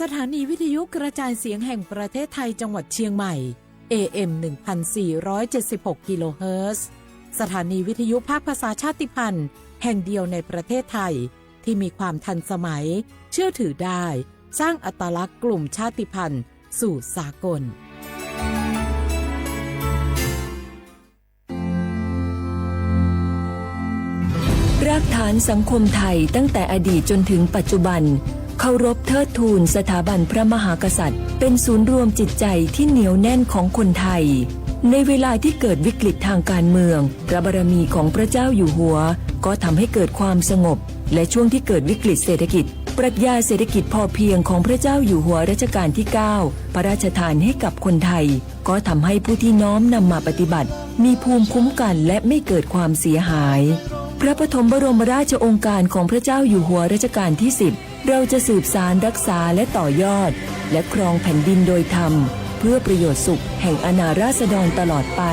สถานีวิทยุกระจายเสียงแห่งประเทศไทยจังหวัดเชียงใหม่ AM 1476 กิโลเฮิรตซ์สถานีวิทยุภาคภาษาชาติพันธุ์แห่งเดียวในประเทศไทยที่มีความทันสมัยเชื่อถือได้สร้างอัตลักษณ์กลุ่มชาติพันธุ์สู่สากลรากฐานสังคมไทยตั้งแต่อดีตจนถึงปัจจุบันเคารพเทิดทูนสถาบันพระมหากษัตริย์เป็นศูนย์รวมจิตใจที่เหนียวแน่นของคนไทยในเวลาที่เกิดวิกฤตทางการเมืองพระบารมีของพระเจ้าอยู่หัวก็ทำให้เกิดความสงบและช่วงที่เกิดวิกฤตเศรษฐกิจปรัชญาเศรษฐกิจพอเพียงของพระเจ้าอยู่หัวรัชกาลที่ 9 พระราชทานให้กับคนไทยก็ทำให้ผู้ที่น้อมนำมาปฏิบัติมีภูมิคุ้มกันและไม่เกิดความเสียหายพระปฐมบรมราชโองการของพระเจ้าอยู่หัวรัชกาลที่ 10เราจะสืบสานรักษาและต่อยอดและครองแผ่นดินโดยธรรมเพื่อประโยชน์สุขแห่งอาณาราษฎรตลอดไป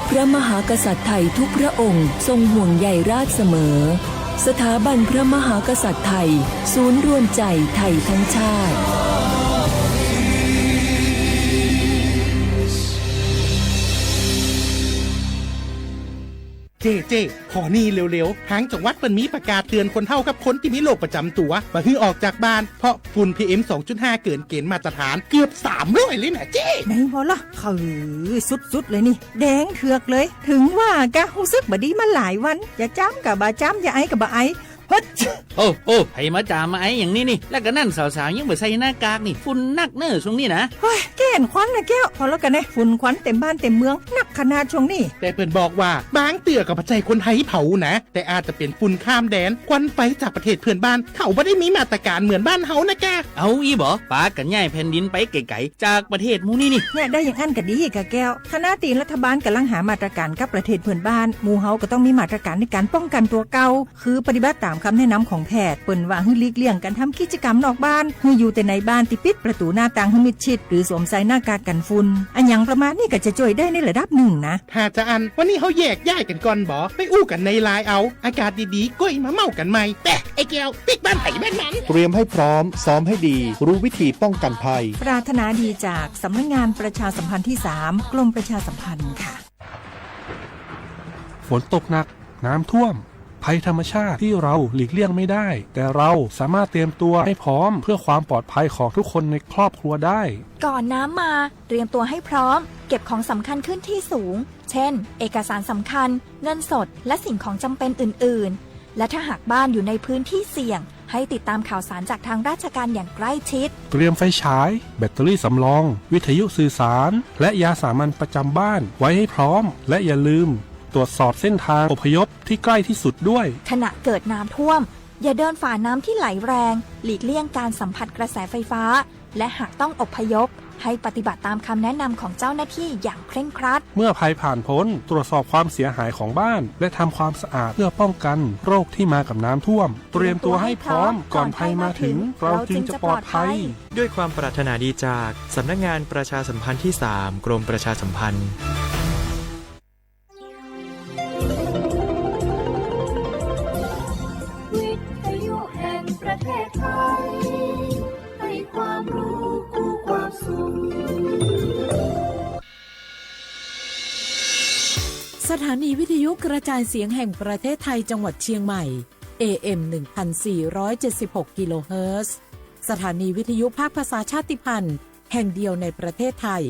พระมหากษัตริย์ไทยทุกพระองค์ทรงห่วงใยราชเสมอสถาบันพระมหากษัตริย์ไทยศูนย์รวมใจไทยทั้งชาติเจ๊ขอนี่เร็วๆทางจังหวัดเปิ้นมีประกาศเตือนคนเฒ่ากับคนที่มีโรคประจำตัวว่าให้ออกจากบ้านเพราะฝุ่น PM 2.5 เกินเกณฑ์มาตรฐานเกือบ300เลยนะเจ๊ไหนพอละคือสุดๆเลยนี่แดงเถือกเลยถึงว่ากะรู้สึกบ่ดีมาหลายวันอย่าจ้ำกับบ่จ้ำอย่าไอกับบ่ไอฮึดโอ้ให้มาจามาไอ้อย่างนี้นี่แล้วก็นั่นสาวๆยังบ่ใส่หน้ากากนี่ฝุ่นนักเน้อช่วงนี้นะเฮ้ยแก่นควันนะแก้วพอแล้วกันนะฝุ่นควันเต็มบ้านเต็มเมืองนักขนาดช่วงนี้แต่เปิ้นบอกว่าบางเตือกับปัจจัยคนไทยเผานะแต่อาจจะเป็นฝุ่นข้ามแดนควันไปจากประเทศเพื่อนบ้านเขาบ่ได้มีมาตรการเหมือนบ้านเฮานะแกเอาอีบ่ปากันย้ายแผ่นดินไปไกลๆจากประเทศหมู่นี่นี่เนี่ยได้อย่างอันก็ดีกะแก้วคณะตีนรัฐบาลกำลังหามาตรการกับประเทศเพื่อนบ้านหมู่เฮาก็ต้องมีมาตรการในการป้องกันตัวเก่าคือปฏิบัติตามคำแนะนำของแพทย์เปิ้นว่าให้หลีกเลี่ยงการทำกิจกรรมนอกบ้านให้อยู่แต่ในบ้านที่ปิดประตูหน้าต่างให้มิดชิดหรือสวมใส่หน้ากากกันฝุ่นอันหยังประมาณนี้ก็จะช่วยได้ในระดับหนึ่งนะถ้าจะอันวันนี้เฮาแยกย้ายกันก่อนบ่ไปอู้กันในไลน์เอาอากาศดีๆก้อยมาเมากันใหม่แต่ไอ้แก้วปิดบ้านไผแม่นมันเตรียมให้พร้อมซ้อมให้ดีรู้วิธีป้องกันภัยปรารถนาดีจากสำนักงานประชาสัมพันธ์ที่ 3 กรมประชาสัมพันธ์ค่ะฝนตกหนักน้ำท่วมภัยธรรมชาติที่เราหลีกเลี่ยงไม่ได้แต่เราสามารถเตรียมตัวให้พร้อมเพื่อความปลอดภัยของทุกคนในครอบครัวได้ก่อนน้ำมาเตรียมตัวให้พร้อมเก็บของสำคัญขึ้นที่สูงเช่นเอกสารสำคัญเงินสดและสิ่งของจำเป็นอื่นๆและถ้าหากบ้านอยู่ในพื้นที่เสี่ยงให้ติดตามข่าวสารจากทางราชการอย่างใกล้ชิดเตรียมไฟฉายแบตเตอรี่สำรองวิทยุสื่อสารและยาสามัญประจำบ้านไว้ให้พร้อมและอย่าลืมตรวจสอบเส้นทางอพยพที่ใกล้ที่สุดด้วยขณะเกิดน้ำท่วมอย่าเดินฝ่าน้ำที่ไหลแรงหลีกเลี่ยงการสัมผัสกระแสไฟฟ้าและหากต้องอพยพให้ปฏิบัติตามคำแนะนำของเจ้าหน้าที่อย่างเคร่งครัดเมื่อภัยผ่านพ้นตรวจสอบความเสียหายของบ้านและทำความสะอาดเพื่อป้องกันโรคที่มากับน้ำท่วมเตรียมตัวให้พร้อมก่อนภัยมาถึงเราจึงจะปลอดภัยด้วยความปรารถนาดีจากสำนักงานประชาสัมพันธ์ที่ 3 กรมประชาสัมพันธ์สถานีวิทยุกระจายเสียงแห่งประเทศไทยจังหวัดเชียงใหม่ AM 1476 กิโลเฮิรตซ์สถานีวิทยุภาคภาษาชาติพันธุ์แห่งเดียวในประเทศไทย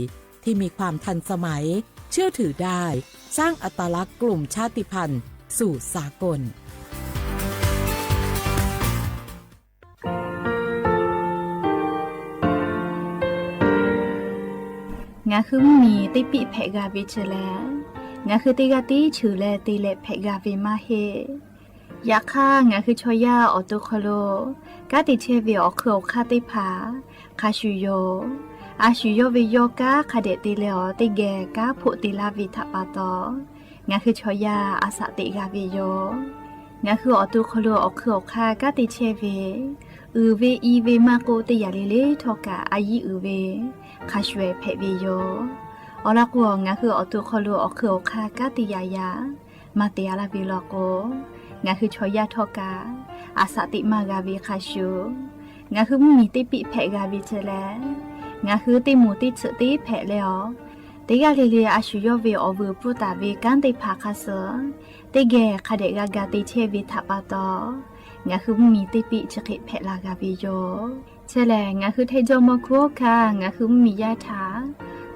ที่มีความทันสมัยเชื่อถือได้สร้างอัตลักษณ์กลุ่มชาติพันธุ์สู่สากลงาคือมีติปิเพกาวิชแลงาคือติกาติชื่อแลติเลเพกาวิมาเฮยาค่างาคือชอยาออโตโคโลกาติเชวิออคืออคาติพาคาชูโยอาชูโยวิโยกาคาเดติเลอติแกกาพุติลาวิทปาตองาคือชอยาอาสติกาวิโยงาคือออโตโคโลออคืออคากาติเชวิเวอีเวมาโกติยาเลเลทอกาอายีเวคาชเวเพวิโยอลักวงาคืออตุคอลูอคืออคากาติยายามาเตียลาวิโลโกงาคือชอยาทอกาอาสติมากาวิคาชู งาคือมีติปิแผกาวิเจแลงาคือติหมูติสือติแผแล้วติกาลีลีอาชุยเวอเวปุตาเวกันติภาคาเสติเกคาเดกากาติเชวิทัปาตองาคือมีติปิจะเกแผลากาวิโยเชแลงาคือไทจอมคุค่ะงาคือมียาถา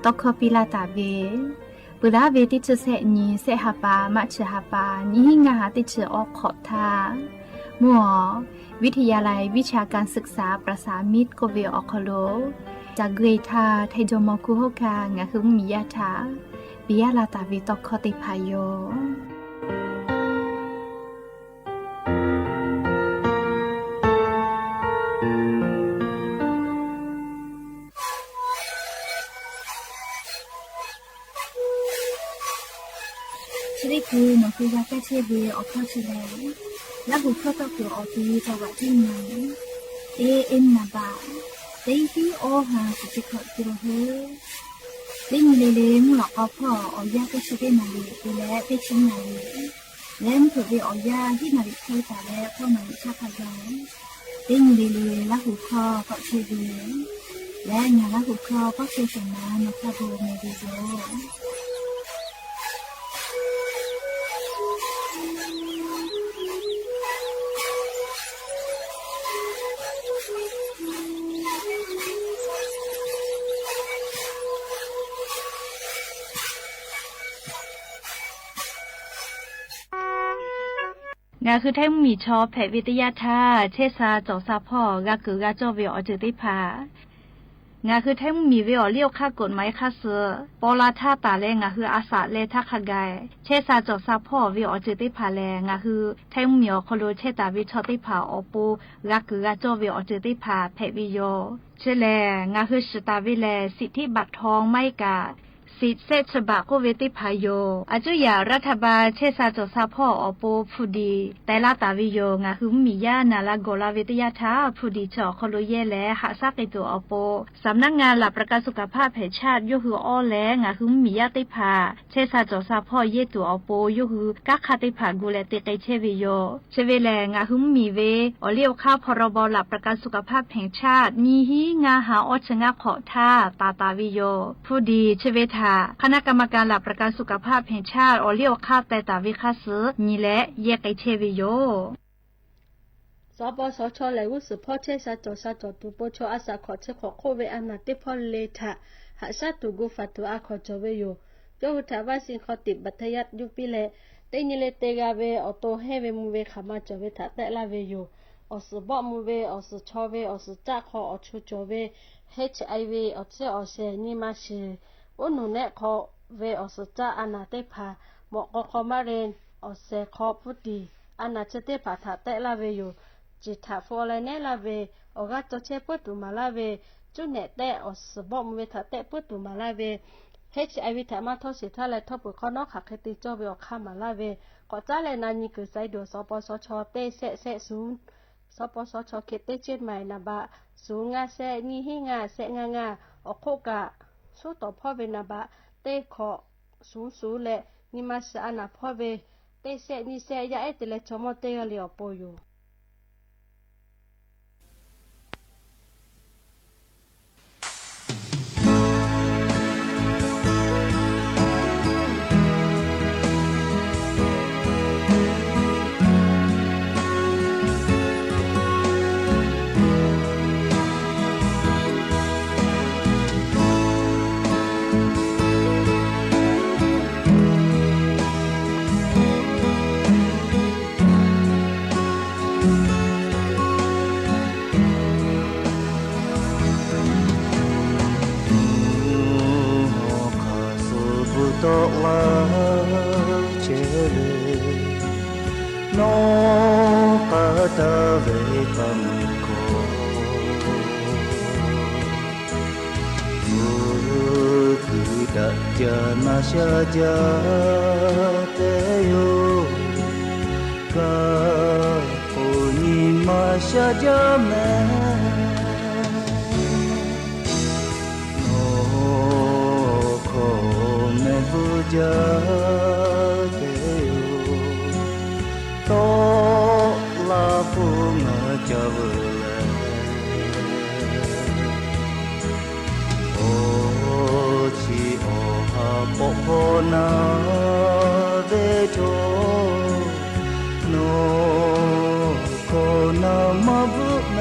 ตอกคอปิลาตาเวปุระเวติจะเสนีเสหปามัชหปานี้งาติจะออกขอทามัววิทยาลัยวิชาการศึกษาประสานมิตรกเวออคโลจากเกรทาไทจอมคุโฮคางาคือมียาถาปิยาลาตาเวตอกคอติพายโยชริกูนคือยาแก้เชื้อเวออกเข้าเชื้อแล้วหูเข้าตะกัวออกทีจังหวัดที่ไหนเอ็นนาบาเต็งที่โอหาสุจิขอจิโรเฮเต็งเลมุหลอกเอาพ่อออยาแก้เชื้อเวนาลีไปแล้วไปชิมนาลีแล้วเผื่อเวออยาที่นาลีเคยแต่แล้วพ่อนาลีชาพายาเต็งเลแล้วหูคอก็เชื้อเวและงานแล้วหูคอก็เชื้อสนาโนคาโบเมดิโซงาคือแท้มีชอบแผนวิทยาท่าเชษาจอซาพ่อกากือกาจอเวอจือติพางาคือแท้มีเวอเลี้ยวค่ากฎหมายค่าเสือปอลาท่าตาแลงาคืออาสาเลทักขกายเชษาจอซาพ่อเวอจือติพาแลงาคือแท้มีอคโลเชตาวิชอติพาอปูกากือกาจอเวอจือติพาแผวิโยเชแลงาคือสตาวิแลสิทธิบัตรทองไม่กาสิทธิเศษฉบับก็เวติพายโยอาจุยารัฐบาลเชษาจอซาพ่ออปูผู้ดีแต่ละตาวิโยงาคือมีญานาลาโกลาวิทยาทาผู้ดีจอคโลเยและหาซากในตัวอปูสำนักงานหลักประกันสุขภาพแห่งชาติยคืออ้อแลงาคือมีญาติพาเชษาจอซาพ่อเยตัวอปูยคือกักคาติพากูเลติไกเชวิโยเชเวแลงาคือมีเวอเลี้ยวข้าพรบหลักประกันสุขภาพแห่งชาติมีฮีงาหาอชงะขอท่าตาวิโยผู้ดีเชเวทาคณะกรรมการหลักประกันสุขภาพแห่งชาติอเลียวคาแต่ตาวิคาสือนี่แหละแยกไอเชวิโยสปสชไหลวุฒิพ่อเชษาจอตุโปชอาสาขอเชขอโคเวอานาติพอเลทะหาชาตุกุฟัตุอาขอจเวโยโยหุทาวาสินขอติบัทยัตยุปิเลเตนิเลเตกาเวอโตเฮเวมูเวขามาจเวทะแต่ละเวโยอสบอมูเวอสชอเวอสจักขออชุจเว HIV อเจอเชนิมาเชอุนุเนขอเวอสจ้าอนาเตพาหมอกคอมาเรนอเซคอพุดีอนาเจเตพาถาเตลาเวอยู่จิตาฟอลเนลาเวออกาโตเชปุตุมาลาเวจุเนเตอสบอมเวทาเตปุตุมาลาเวHIV ถามาทอสิทาและทอปุขอนอกขักติจอเวอคามาลาเวก็จ้าและนานิคือไซโดสปสชเตเสศูนย์สปสชเขตเตเจนใหม่นาบะศูนย์งาเสนีหิงาเสงาอโคกะสู้ต่อพ่อเวนาบะเตขอสูและนิมาสอานาพ่อเวเตเสนิเสยาเอตเลชมเตเลียปโยsaja teyo ka puni saja me no ko me buja teyo to la punga jawle โอชีโอฮาโปโฮนาเวโตโนโคนามาบุเม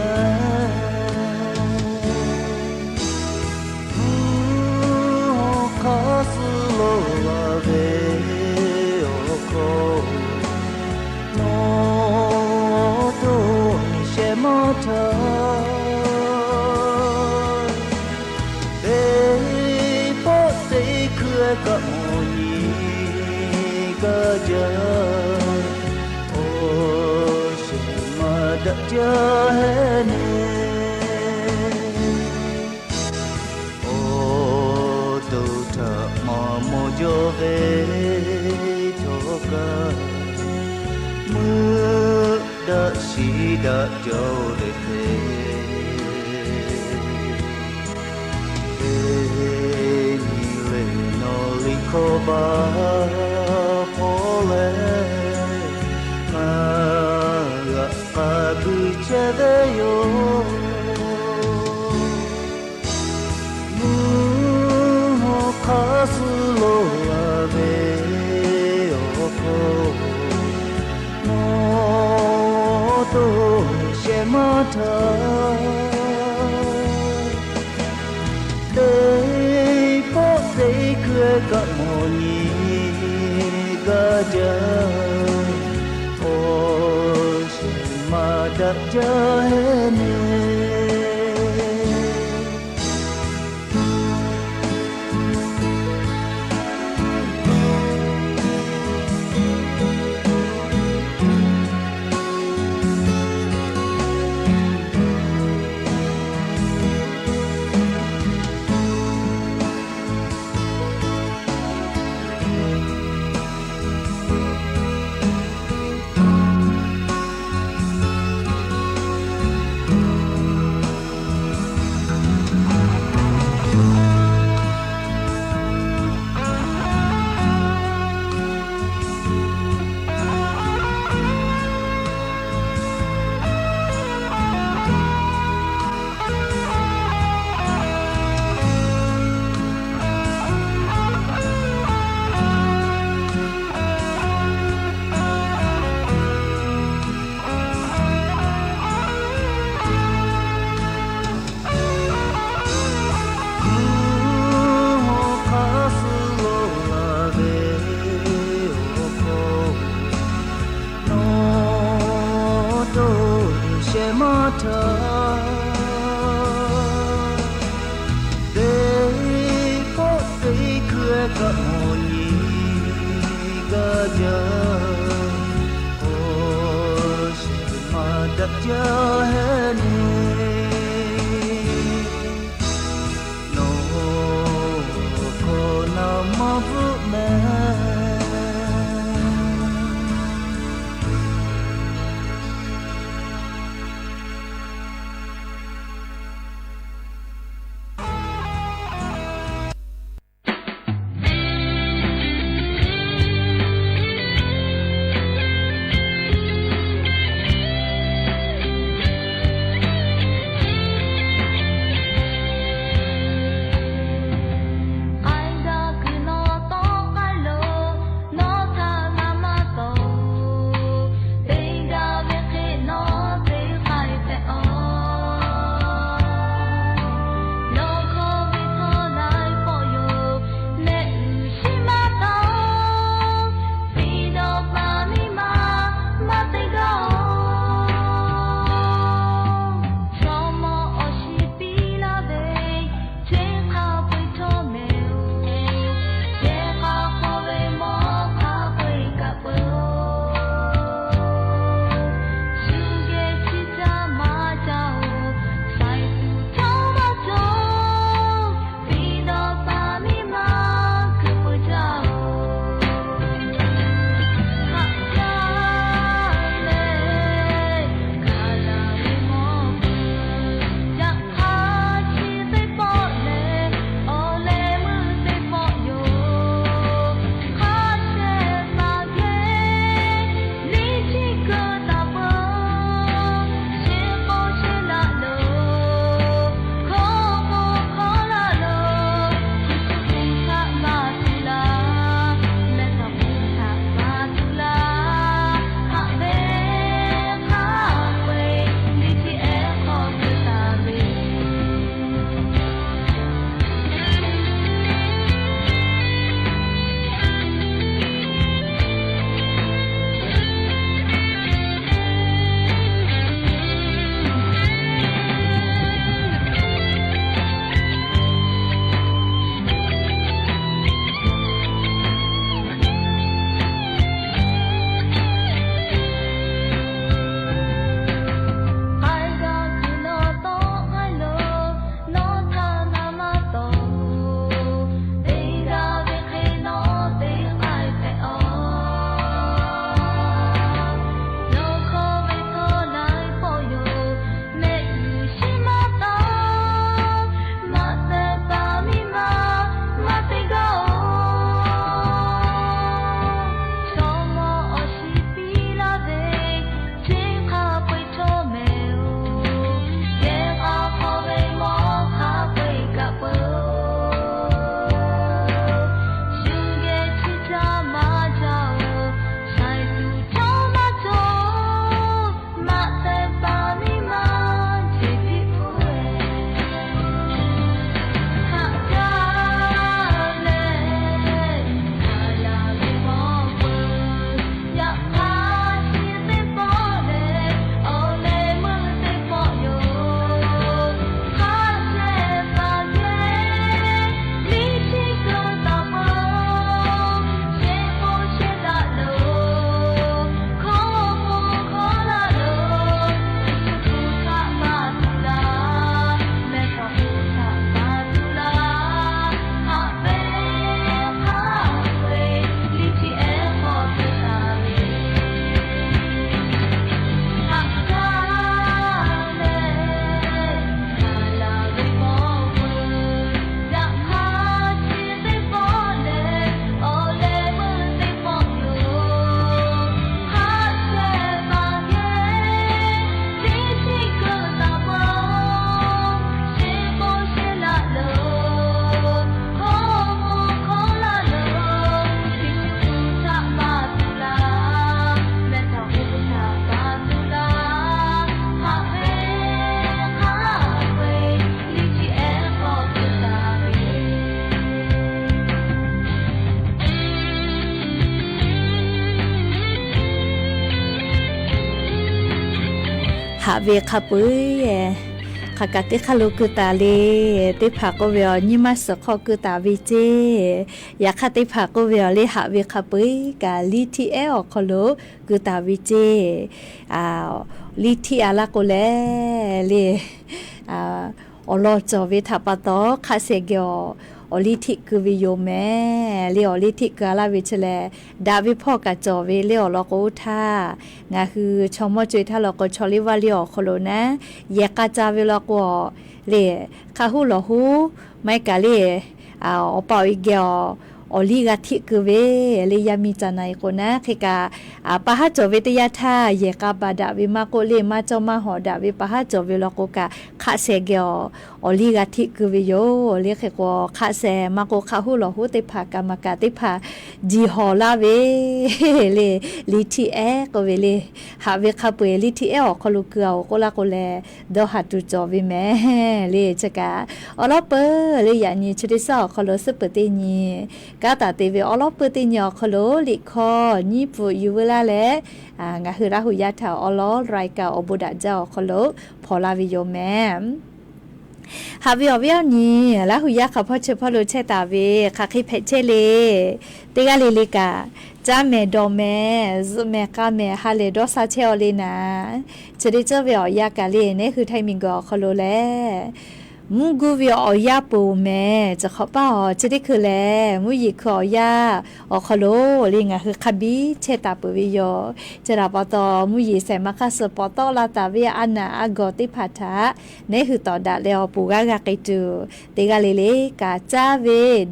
คาสุโลวาเวโอโคโนโตนิเชมอทาก็โมนีก็เจอโอชิมาดะเจอเฮเนโอตุทะมอโมโยเวโทกะมือดะชีดะโจเรเทโคบาโพเลมากะกะบุเชเวโยมูโฮคาสุโลอาเวโอโคโนโตเชมาทาก็โมนีก็เจอโอชิมาดะเจอเฮเน ะเวคาปุยขากะติคาลูกุตาเลติผาโกเวอนิมาสขอกุตาวิเจอยากคาติผาโกเวอเลหะเวคาปุยกาลิทีเออคอโลกุตาวิเจลิทีอาลาโกเลเลอลอจอเวทาปะตอคาเซเกออลิทิกวิโยแม่เลียวลิทิกาลาวิเชเลดาวิพ่อกะจอเวเลียวลอโกทางาคือชอมอจวยทาลอโกชอลิวาเลียวโคโลนะเยกาจาเวลอโกเลคาฮูลอฮูไม่กะเลอปาอีเกออลิกาทิกเวเลยามีจานายโกนะเคกาปะฮะจอเวตยาทาเยกาบาดาวิมาโกเลมาจอมาหอดาวิปะฮะจอเวลโกกะคาเซเกออลิกาทิกเวโยเลเคโกคาเซมาโกคาฮูลอฮูเตพากามากาเตพาจีฮอลาเวเลลิทีเอโกเวเลหาเวคาเปลิทีเออคอลูเกอโกลาโกเลดอหัดตุจอเวแมเลจกาอลอเปเลยยานีชุดิซอคอโลสเปเตนีกาตาเตเวอลอเปติญอคโลลิคอญีปุยูเวลาเลงาฮือราหุยาทาอลอไรกาอบุดาเจ้าคโลพอลาวิโยแมหาวิอเวียนีลาหุยาขะพอเชพอโลเชตาเวคาคิเพเชเลเตกาเลลิกาจาเมดอเมซเมกาเมฮาเลดอซาเชอเลนาจะได้เจอเวียากาเลเนี่ยคือไทมิงกอคโลแลมูกูวิออยาปูแม่จะขอป้าจะได้คือแลมูยิขอยาอคโลลิงะคือคบิเชตาปวิโยจะรับปอมูยิเสมาคาสปอตอลาตาเวอันนาอากอติพัทะเนี่ยคือต่อดาเลอปูกากากิจูเตกาเลเลกาจาเว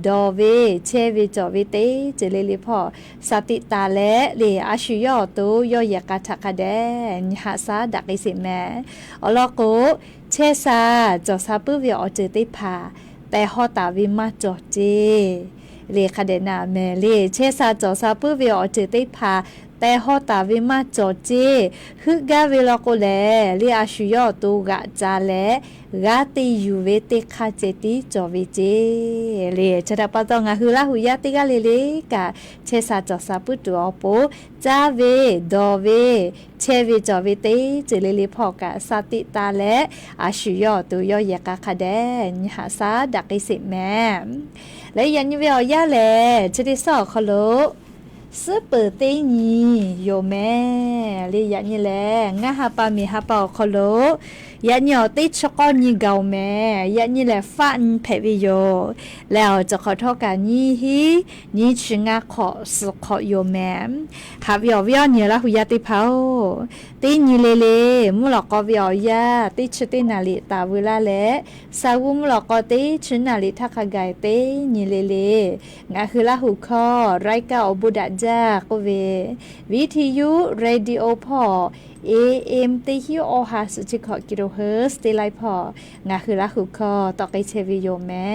ดอเวเชเวจอเวเตเจเลเลพอสติตาเลเลอาชุยอตุยอยากาทักเดนหาซาดักอิสิแมอลอโกเชซาจอซาปื้อเวียอเจติพาแต่ฮอตาวิมาจอเจเลคาเดนาเมเลเชซาจอซาปื้อเวียอเจติพาแต่ฮอตาวิมาจอเจฮึกาเวลโกเลเลอาชุยอตูกะจาเลกาติยูเวติคาเจติจอวิเจเลจะได้ปะตองะฮือลาหุยาติกาเลกะเชซาจอซาปื้อตัวโปจาเวดอเวเชเวจอเวเตเจเลเลพอกะสติตาและอาชุยอตุยอยากาคาเดนหาซาดักอิสิแมและยันยูเวอยาแลจะได้สอคโลซื้อเปิดเตนีโยแม่เลยยันนี่แหละงาฮาปามีฮาปาคโลยันยอติชกอนีเกาแม่ยันนี่แหละฟันเพวิโยแล้วจะขอโทษกันนี่ฮีนี่ชิงาขอสุขโยแม่หาวิอวิอเนี่ยละหุยาติเผาตีนี่เลมุหลอกกวิอยาติชตินาลิตาเวลาและสาวุมุหลอกกติชนาลิทักไกเตนี่เลงาคือละหุคอไรกาอบุดาจาโกเววิทยุเรดิโอพอAM ติฮิโอฮาสุจิขอกิโลเฮิรตซ์ติไลพองาคือละหุคอต่อไกเชวิโยแม่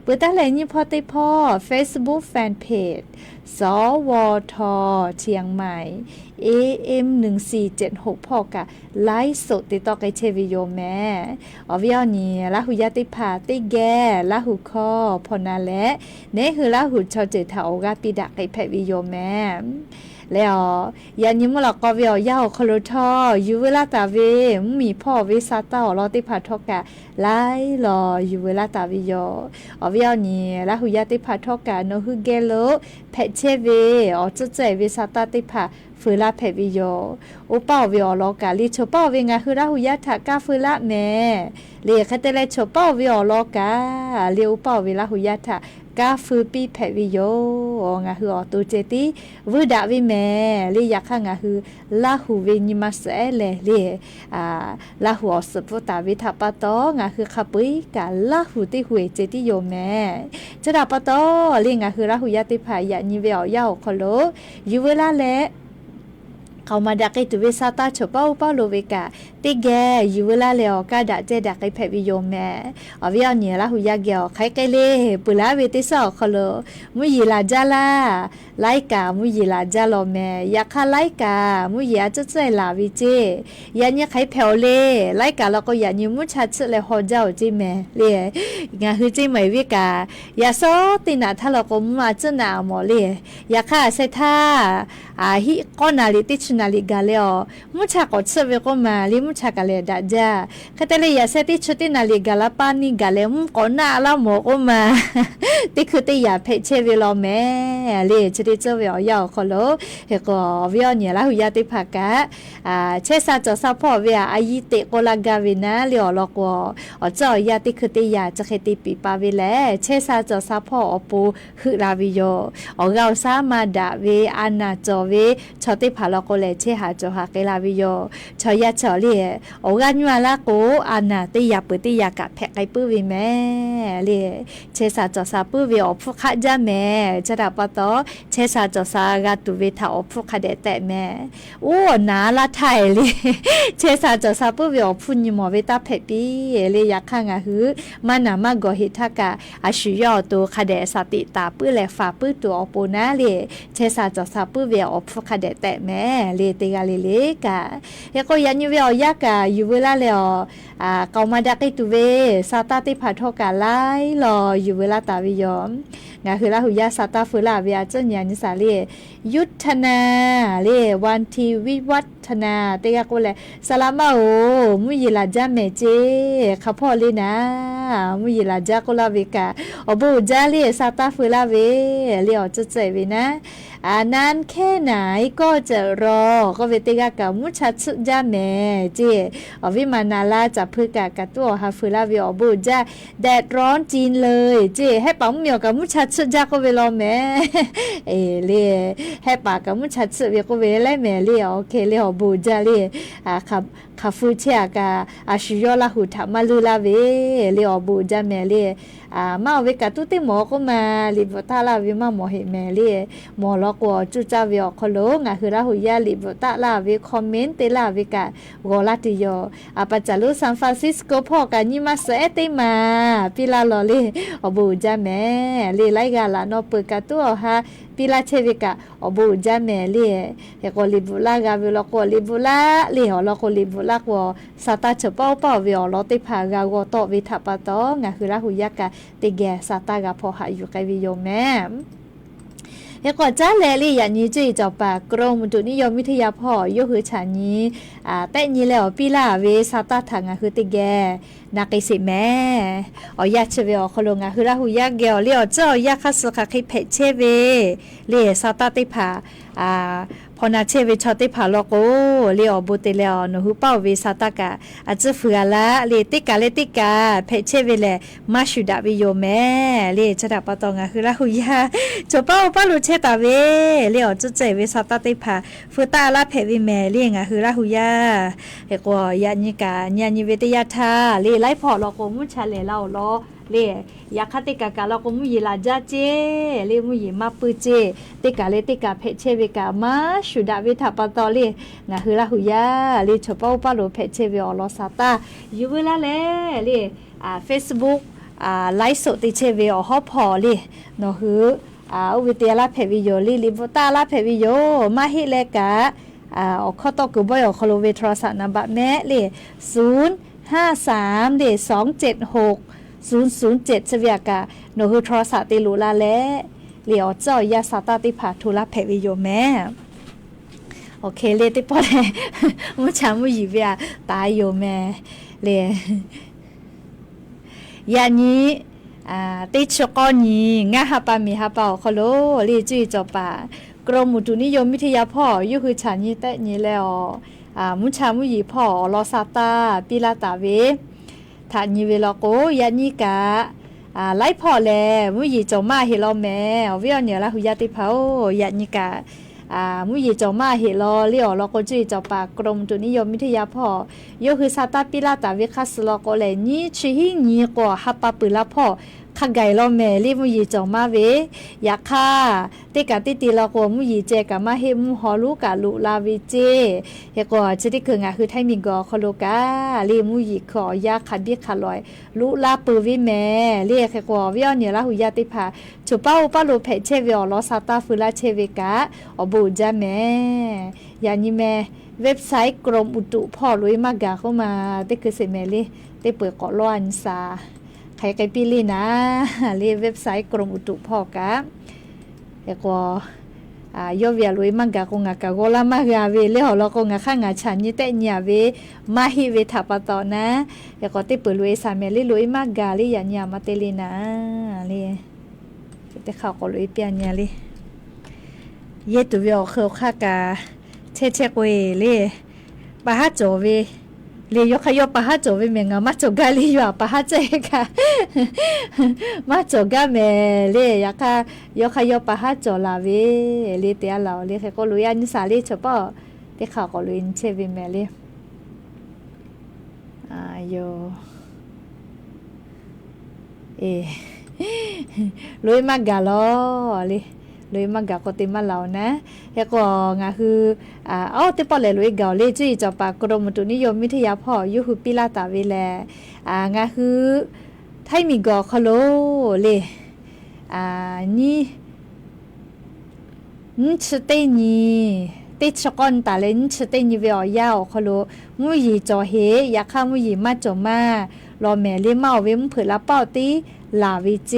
เปิดตั้งแต่นี้พอติพอ Facebook Fanpage สวทเชียงใหม่ AM 1476พอกะไลฟ์สดติดต่อไกเชวิโยแม่อวิอนี่ละหุยาติพาติแกละหุคอพอนาและเนี่ยคือละหุชอเจทาโอกาปิดะไกแพวิโยแม่แล้วยันยิมหลอกกเวียวยาวคโลทออยู่เวลาตาเวมีพ่อวิซาตาลอติพัททกะไล่รออยู่เวลาตาวิโยอวิยนี่ละหุยาติพัททกะโนฮุเกโลเพเชเวอจุเจวิซาตาติพาฟืลาเพวิโยอุปาวิอลอกาลิโชปาเวงาคือละหุยาทากาฟืลาแม่เลคเตเลโชปาวิอลอกาเลอุปาวิละหุยาทากาฟืปีเพวิโยงาคืออตูเจติวูดาวิแม่เลยอยากข้างาคือลาหูเวนิมาเสเลลาหูอสปุตาวิทัปะตองาคือขับปุยกาลาหูติหวยเจติโยแม่จะดาปะตอเลยงาคือลาหูยาติพายานิเวออยาวคโลอยู่เวลาและเขามาดักไอตุเวซาตาชป้าอุปาโลเวกาติแกอยู่เวลาเลวกาดาเจดักไอเพวิโยแม่อวิอเนี่ยละหุยาเกียวไข่ไกเลปุลาเวติสอคโลมุยิลาจาลาไลกามุยิลาจาโลแม่ยาคาไลกามุยิอาจใจลาวิเจยันเนี่ยไข่เพลเลไลกาแล้วก็ยันยุมุชัดเลยฮอเจ้าจิแม่เลยงาคือจิไม่วิกายาโซตินาทะเราก็มาจนาหมอเลยยาคาเซธาฮิกอนาลิติชนาลิกาเลอมุชากอดเซเวก็มาลิ มุชากะเลดาจ้าคาเตเลยยาเซติชุตินาลีกาลาปานีกาเลมก่อนหน้าละหมอกมาติคือติยาเพเชเวลอแม่เลยชุติเจเวอยาวคอโลเฮก็วิอเนี่ยละหุยาติภากะเชซาจอซาพ่อเวียอายิเตโกลากาวินะเลียวลอกอเจ้ายาติคือติยาจะเคติปีปาเวแลเชซาจอซาพ่ออปูฮึลาวิโยอเกาซามาดาเวอานาจอเวชอติภาลโกเลเชหาจอหาเกลาวิโยชอยาชอเลียอกันยัวละโกอานาติยาปติยากะแพไกปื้อวิแม่เลียเชซาจอซาปื้อวิอพุขะจาแม่จะดาปะตอเชซาจอซากาตุเวทาอพุขะเดแตแม่โอ้นาละไทยเลยเชซาจอซาปื้อวิอพุญมอเวตาเพปีเลยอยากข้างะหือมานามากอหิทากะอาชุยอตัวคาเดสติตาปื้อแลฝาปื้อตัวอปูนะเลยเชซาจอซาปื้อวิอพุขะเดแตแม่เลยเตกาเลกะเฮก็ยันยูวิอยากะอยู่เวลาแล้วเกามาดักไอตุเวซาตาติพัทกะไลรออยู่เวลาตาวิยอมงาคือละหุยาซาตาฟุลาเวียจันยานิสาเลยุทธนาเลวันทีวิวัฒนาเตกะโกเลสลามาโอมุยิลาจาเมเจขะพ่อเลยนะมุยิลาจากโกลาเวกะอบูจาเลซาตาฟุลาเวเลอจะเจเวนะนานแค่ไหนก็จะรอก็เวติกะกะมุชัดสุจาแม่เจวิมานาลาจับพืกะกะตัวฮาฟุลาวิอบูจาแดดร้อนจีนเลยเจให้ป๋องเหมียวกะมุชัดสุจาก็เวลอแม่เลให้ปากกะมุชัดสุเวก็เวไลแม่เลโอเคเลอบูจาเลครับคาฟูเชียกะอาชิโยลาหุทามาลูลาเวเลอบูจาแม่เลมาเวกะตุติหมอก็มาลิบตาลาวิมาหมอเฮแม่เลหมอลอกวจุจาเวอคโลงะคือราหุยาลิบตาลาเวคอมเมนต์เตลาเวกะโกลาติโยปัจจารุซานฟรานซิสโกพ่อกะญิมาเซเตมาปิลาลอเลอบูจาแม่เลไลกาลาโนเปกะตัวฮาปิลาเชวิกะอบูจาแม่เลเฮโกลิบุลากาเวลโกลิบุลาเลหอลโกลิบุลากวซาตาเฉเป้าเป้าเวอลอติพากากโตวิทาปะตองะคือราหุยากะติแกซาตากะพอหาอยู่ไกวิโยแม่เฮก็จ้าแลลี่อย่างนี้จีจอปากรมอุตุนิยมวิทยาพ่อยกคือฉานี้แต่นี้แล้วปีลาเวซาตาทางคือติแกนักสิแม่อยากเชเวอคลงคือราหุยากเกลเลี้ยวเจ้าอยากคัสกะคิเพเชเวเลซาตาติพาพอนาเชเวชอติพาโลโกเลียวบุติเลวนหุเป้าเวซาตากะอาจจะเฟือละเลติกาเพเชเวเลมาชุดาวิโยแม่เลชะดาปะตองคือราหุยาจเป้าปาลุเชตาเวเลียวจุเจเวซาตาติพาฟุตาลาเพวิแม่เลงคือราหุยาเฮกอยานิกาญาณิเวตยาทาเลไลพอโลโกมุชาเลลาโลเลยาคติกากาเราก็มุยลาจาเจเลมุยมาปืเจติกาเลติกาเพเชเวกามาชุดาวิทาปตอเลงะฮือลาหุยาเลชปาปาโลเพเชเวอลอซาตาอยู่เวลาเลFacebook ไลฟ์สดติเชเวอฮอพอเลเนาะฮือวิทยาลาเพวิโยลิบตาลาเพวิโยมาฮิเลกาข้อตกุบอยคโลเวทรสันบัตแม่เล053เล276 007สเวียกะโนฮือโทรศัพท์ติลูลาและเหลียวเจ้ายาซาตาติผาทุลาเพวิโยแม่โอเคเลติปอเลมุชามุยิเวียตายโยแม่เลยยานี้ติชกอนีงะฮาปามีฮาเปาคโลลีจุยจอปากรมอุตุนิยมวิทยาพ่ออยู่คือฉันนี้แต่นี้แล้วมุชามุยิพ่อลอซาตาปิลาตาเวทานีเวลโกยานิกาไล่พ่อแลมุยจอมาเฮลอแม่เวียเนี่ยละหุยาติเผายานิกามุยจอมาเฮลอเลี้ยวลโกจุยจอปากรมตุนิยมวิทยาพ่อยกคือซาตาปิลาตาเวคัสลโกเลนี่ชิฮินีกว่าฮัปปะปุละพ่อข้าไก่ลอแม่รีมุยจอมาเวยาค่าติกาติติละโกมุยเจกะมาเฮมุฮอลูกะลุลาวิเจเฮก็จะได้คืองะคือไทมิงกอคโลกาลีมุยขอยาคันบิคาลอยลุลาปืวิแม่เรียกก็วิอเนี่ยละหุยาติพาจุเป้าปาโลเพเชเวอลอซาตาฟุลาเชเวกะอบูจาแม่ยานิแม่เว็บไซต์กรมอุตุพ่อลุยมากาเข้ามาได้คือเสเมลีได้เปิดเกาะล้อนซาใครไกปีลีนะเรียกเว็บไซต์กรมอุตุพ่อกะแล้วก็ ยอเวียลุยมังกะกงกะโกลามากาเวเลหอลกงข้างาฉันนี่แต่เนี่ยเวมาฮิเวทับตอนะยาก็ติปุลุยสาเมลิลุยมากาลิยันยามาเตลินะลิแต่เขาก็ลุยเปียนเนี่ยลิเยตุเวียเขาข้ากาเชเวเลปะฮะโจเวเลยยกขยปะฮะโจเวเมงมาโจกาลิอยู่ปะฮะเจค่ะมาโจกาเมเลยยกขยปะฮะโจลาเวเลยเตียเราเลยเขาก็ลุยอันนี้สาลีเฉพาะแต่เขาก็ลุยเชเวเมเลยโยลุยมากกะล้อเลยลุยมากกะก็ติมาเรานะแล้วก็งาคือติปอเลยลุยเกาเลยจุ้ยจะปากกรมอุตุนิยมวิทยาพ่อยุหุปิลาตาเวแลงาคือไทยมีกอคโลเลยนี่ชเตนีติชกอนตาเลนชเตนีเวียาวคโลมุยจอเฮอยากข้ามุยมาจอมารอแม่เลี้ยเมาเวมเผือละเป้าตีลาวิเจ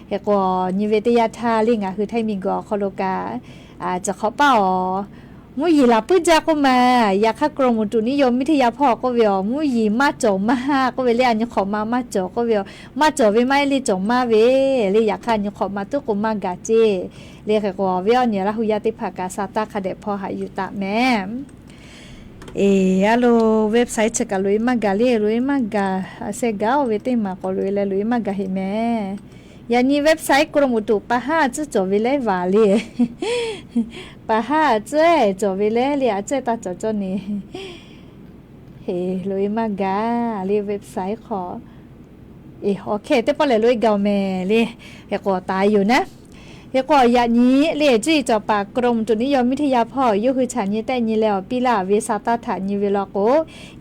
แล้วก็นิเวศยาทาลิงคือไทยมีกอคโลกาจะเขาเป้ามุยลาปื้นจากก็มาอยากข้ากรมอุตุนิยมวิทยาพ่อก็เวียวมุยมาจอมาก็เวเลียนขอมาจอก็เวียวมาจอเวไม่เลยจอมาเวเลยอยากข้าขอมาตุกมากาเจเรียกก็เวียเนี่ยละหุยาติภากาซาตาคาเดพอหาอยู่ตะแม่ฮัลโหลเว็บไซต์จะกันลุยมากาเลยลุยมากาเซกาเวติมาก็ลุยเลยลุยมากาเฮแม่ยานี่เว็บไซต์กรมอุตุปะฮาจะจบวิเลวาลีปะฮาเจ้จบวิเลเลยเจ้ตาจอนี่เฮ้ลุยมากาเลยเว็บไซต์ขอโอเคแต่พอเลยลุยเกาแม่เลยแล้วก็ตายอยู่นะแล้วก็ยานี้เล่จี้จอปากกรมจุนิยมวิทยาพ่อยุคือฉันยี่แต่ยี่แล้วปีลาเวสาตาฐานยี่เวลโก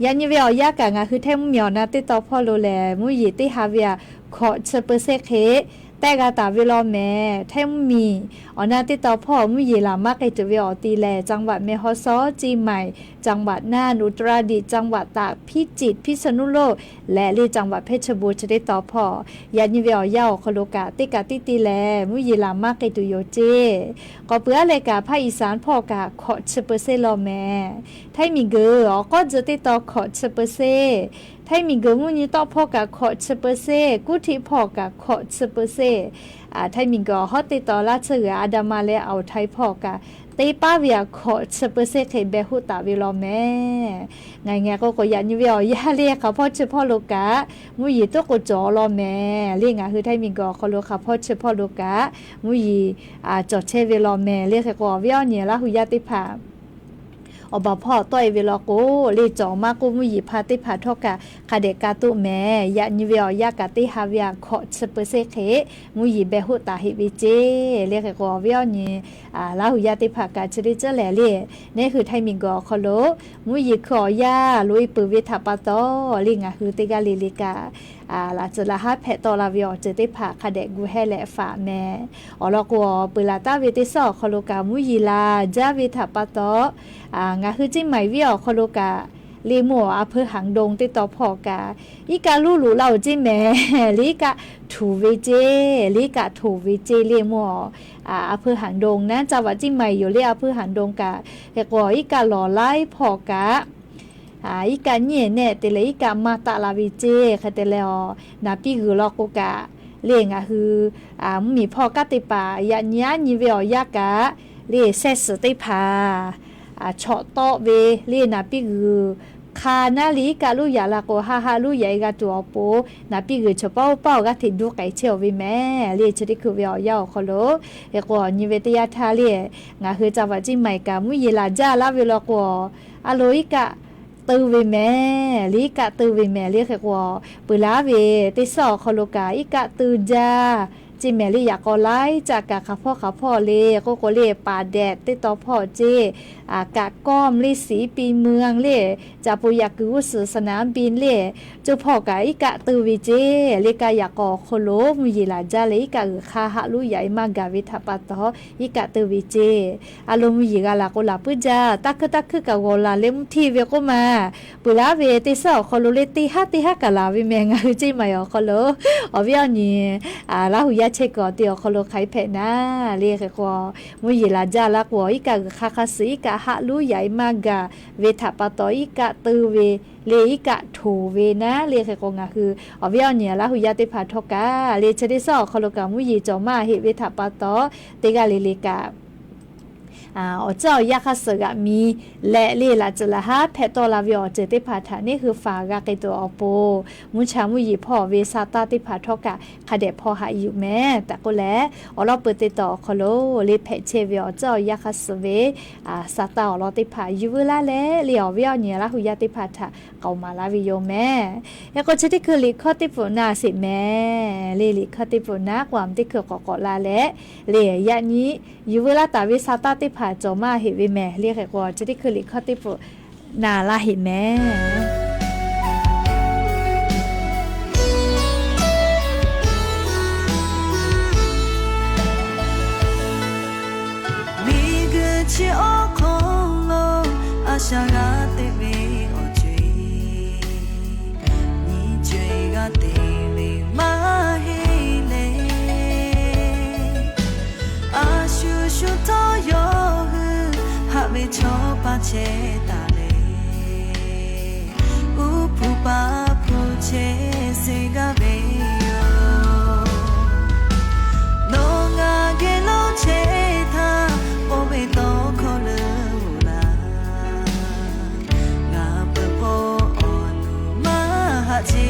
ยานี่เวลยากางาคือเทมเมียวนะติต่อพ่อโลแลมุยติฮาเวียขอเชเปเซเคแต่กาตาเวลอแม่เทมมีนาติต่อพ่อมุยลามากไอจะเวลตีแลจังหวัดเมฮอซอจีใหม่จังหวัดน่านอุตรดิตถ์จังหวัดตากพิจิตรพิษณุโลกและลีจังหวัดเพชรบูรณ์จะได้ต่อพ่อยานิเวลยาวคโลกาติกาติตีแลมุยลามากไอตุโยเจก็เปื้อเลยกาภาคอีสานพ่อกาขอเชเปเซลอแม่ไทยมีเกอก็จะติต่อขอเชเปเซไทยมีเกมุนี่ต่อพ่อกะขอเชเปเซกุธิพ่อกะขอเชเปเซไทยมีก็ฮอตติต่อราชเหลืออาดามาและเอาไทยพ่อกะตีป้าเวียขอเชเปเซเคเบหุตาวิลอแม่ไงก็ยันเวียยาเรียกเขาพ่อเฉพาะโลกะมุยตัวก็จอลอแม่เรียกคือไทยมีก็เขาโลกะพ่อเฉพาะโลกะมุยจอดเชวิลอแม่เรียกก็เวียเนี่ยละหุยาติภาอบพ่อต้อยเวลาโกเลยจ่อมากูมุยพาติพาทอกะคาเดกาตุแม่ยะนิเวียยากาติฮาเวียขอเชเปเซเคมุยเบหุตาฮิวิเจเรียกก็เวียนี่ลาหุยาติภากาชริเจแลเลนี่คือไทยมิงกอคโลมุยขอยาลุยปืวิทาปาโตลิงคือติกาลิลิกาลาจะละฮะเพตอลาเวียจะติภาคาเดกูให้แลฝาแม่ลอกวปืลาตาวิติสอคโลกามุยลาจาวิทาปาโตงาคือจิ้มไหมวิอคโลกาลีมัวอำเภอหางดงติดต่อพอกาอีกาลู่หลูเหล่าจิ้มแม่ลีกาถูเวเจลีกาถูเวเจลีมัวอำเภอหางดงนะจังหวัดจิ้มไหมอยู่เรียอำเภอหางดงกาแต่ก็อีกาหล่อไล่พอกาอีกาเนี่ยเนี่ยแต่เลยอีกามาตาลาวิเจค่ะแต่แล้วนาปีหือลอกกาเลี้ยงคือมีพ่อกาติปายาญาญิเวียยากาเลี้ยเซสติพาชอโตเวเลีนาปิกือคานาลีกาลุยาลาโกฮาฮาลุยายกาตัวโปนาปิกือเฉพาะเป้ากาติดูไก่เชียววิแม่เลียชดิคือเวียวยาวคโลเอกว่านิเวศยาทาเลียงาคือจังหวัดจิใหม่กามุยลาจาลาเวลากว่าอโลอิกะตือวิแม่ลีกะตือวิแม่เรียกว่าปุลาเวติสอคโลกาอิกะตือจาจิแม่ลีอยากก็ไล่จากกะข้าพ่อเลก็เลปาแดดติต่อพ่อเจ กะก้อมลิสีปีเมืองเล่จะปุยกูสือสนามบินเล่เจ้าพ่อกะอีกะตือวิเจเลกะอยากก่อโคโลมุยลาจาเลกะคาฮะลุใหญ่มากะวิทปะตออีกะตือวิเจอารมณ์ยิกะลาโกลาปุจาตักกะโกลาเลมทีเวก็มาปุลาเวติซอโคโลเลติฮะกะลาวิเมงะจิมายอโคโลอวิอันนี้ลาหุยะเชกอติโคโลไคเพนะเลกะกอมุยลาจาลากวอีกะคาสีกะฮะลุใหญ่มากะเวทปะตออีกะตือเวเลอีกะโถเวนะเลกะกงะคืออวิอันนี้ลาหุยะติพาทกะเลชะดิซอโคโลกะมุยจอมาเฮเวทปะตอเตกะเลกะเจ้ายักษ์สกะมีและเล่ละจะละฮะแพตอลาวิอเจติพาฐานี่คือฝากะเกตัวอโปมุชามุยพ่อเวซาตาติพาทกะคาเดพ่อหาอยู่แม่แต่ก็แล้วเราเปิดติต่อคโลเลเพเชวิอเจ้ายักษ์สเวซาตาเราติพาอยู่เวลาและเลียววิอเนี่ยละหุยาติพาฐาเกามาลาวิโยแม่แล้วก็ชติคือลิคอติปุนาสิแม่ลิคอติปุนาความที่คือก่อลาและเลียยะนี้อยู่เวลาตาวิซาตาติพาจอมาเฮวิแม่เรียกว่าจะได้คือลิคอติปุนาลาเฮแม่มีก็ชิโอคงโลอาชากาเตวีโอจีนี่เจกาเตวีมาเฮเลอาชูชูโตโยไม่ชอบปาเชตาเลอุปุปาปุเชเซกาเบโยโนงาเกโลเชทาโอเบโตโคเลลางาเปโปออนุมาฮาจิ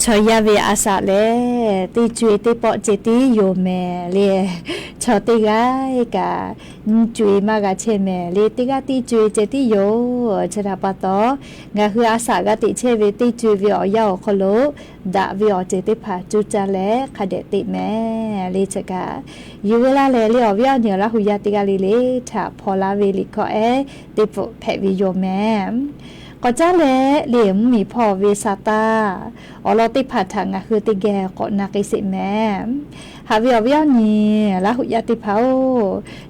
ชอยาเวอาสาเลตีจุยตีปอเจตีโยแม่เลชอติกายกะจุยมากะเชแม่เลติกาตีจุยเจตีโยชะดาปะตองะคืออาสากะติเชเวตีจุยวิอยาคโลดะวิอเจติผาจุจาเลคาเดติแม่เลชะกะยูเวลาเลเลอวิอเนียละหุยาติกาเลถาพอลาเวลิคอเอติปแพวิโยแม่ก็จ้าแลเหลี่ยมมีพ่อเวซาตาออลอติผัดทางคือติแกก็นักสิแม่หาวิอวิอนี่ละหุยาติเผา